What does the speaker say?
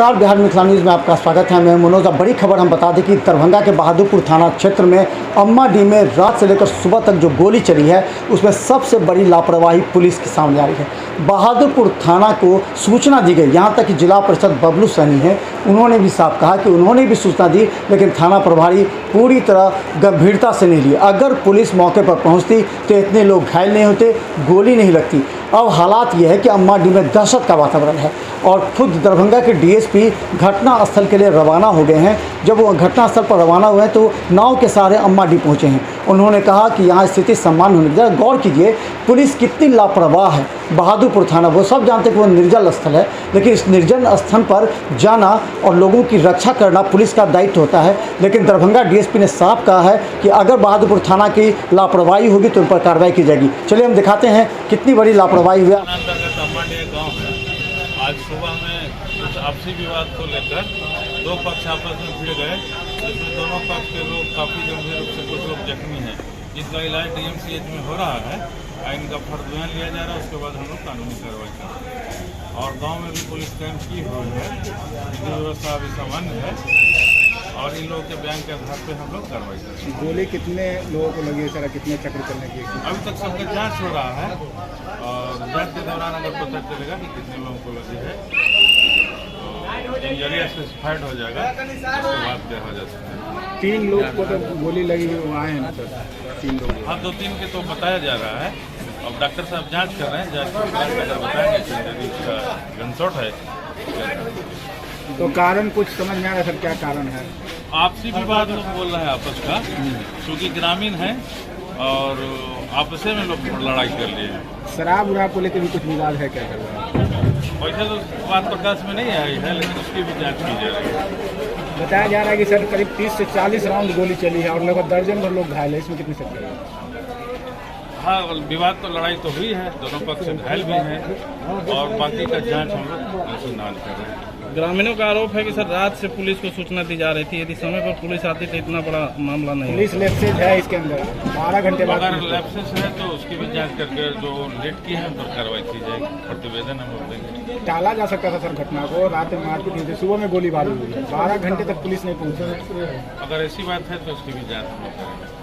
नमस्कार, बिहार मिथिला न्यूज़ में आपका स्वागत है। मैं मनोज। बड़ी खबर हम बता दें कि दरभंगा के बहादुरपुर थाना क्षेत्र में अम्माडीह में रात से लेकर सुबह तक जो गोली चली है उसमें सबसे बड़ी लापरवाही पुलिस की सामने आ रही है। बहादुरपुर थाना को सूचना दी गई, यहाँ तक कि जिला परिषद बबलू सैनी है, उन्होंने भी साफ कहा कि उन्होंने भी सूचना दी, लेकिन थाना प्रभारी पूरी तरह गंभीरता से नहीं ली। अगर पुलिस मौके पर पहुँचती तो इतने लोग घायल नहीं होते, गोली नहीं लगती। अब हालात ये है कि अम्माडीह में दहशत का वातावरण है और खुद दरभंगा के डीएसपी घटनास्थल के लिए रवाना हो गए हैं। जब वो घटनास्थल पर रवाना हुए हैं तो नाव के सहारे अम्माडीह पहुंचे हैं। उन्होंने कहा कि यहाँ स्थिति सामान्य होने की, गौर कीजिए पुलिस कितनी लापरवाह है। बहादुरपुर थाना, वो सब जानते हैं कि वो निर्जल स्थल है, लेकिन इस निर्जल स्थल पर जाना और लोगों की रक्षा करना पुलिस का दायित्व होता है। लेकिन दरभंगा डीएसपी ने साफ कहा है कि अगर बहादुरपुर थाना की लापरवाही होगी तो उन पर कार्रवाई की जाएगी। चलिए हम दिखाते हैं कितनी बड़ी लापरवाही हुई। आज सुबह में कुछ आपसी विवाद को लेकर दो पक्ष आपस में भिड़ गए, जिसमें दोनों पक्ष के लोग काफ़ी गंभीर रूप से कुछ लोग जख्मी हैं, जिसका इलाज डीएमसीएच में हो रहा है। इनका फर्दबयान लिया जा रहा है, उसके बाद हम लोग कानूनी कार्रवाई करेंगे। और गांव में भी पुलिस कैंप की हुई है, व्यवस्था अभी सामान्य है और इन लोगों के बयान के आधार पर हम लोग कार्रवाई करेंगे। गोली कितने लोगों को लगी है सर, कितने चक्र चलने की? अभी तक सबका जाँच हो रहा है और जाँच के दौरान अगर पता चलेगा कि कितने लोगों को लगी है तो इंजरिया स्पेसिफाइड हो जाएगा, उसके बाद क्या हो जा सकता है। 3 लोग को तो गोली लगी हुई आए हैं सर, 3 लोग। हाँ, 2-3 के तो बताया जा रहा है। अब डॉक्टर साहब जांच कर रहे हैं, जांच के बाद अगर बताएंगे कि इसका गनशॉट है। तो कारण कुछ समझ में आ रहा है सर, क्या कारण है? आपसी विवाद लोग बोल रहे हैं आपस का, क्योंकि ग्रामीण है और आपस में लोग लड़ाई कर लिए हैं। शराब उराब को लेकर भी कुछ विवाद है, क्या कर रहे हैं? वैसे तो बात प्रकाश में नहीं आई है, लेकिन उसकी भी जांच की जा रही है। बताया जा रहा है कि सर करीब 30 से 40 राउंड गोली चली है और लगभग दर्जन भर लोग घायल है, इसमें कितनी सच्चाई है? हाँ, विवाद तो लड़ाई तो हुई है, दोनों पक्ष घायल भी हैं और बाकी का जांच हम लोग अनुसंधान कर रहे हैं। ग्रामीणों का आरोप है कि सर रात से पुलिस को सूचना दी जा रही थी, यदि समय पर पुलिस आती तो इतना बड़ा मामला नहीं। पुलिस लैप्सेज है इसके अंदर, 12 घंटे बाद अगर लैप्सेस है तो उसकी भी जांच करके जो लेट की है उन पर कार्रवाई की जाएगी, प्रतिवेदन हम लोग देंगे। टाला जा सकता था सर घटना को, रात में मारपीट हुई थी, सुबह में गोलीबारी हुई है, 12 घंटे तक पुलिस नहीं पहुंची। अगर ऐसी बात है तो उसकी भी जांच हम लोग करेंगे।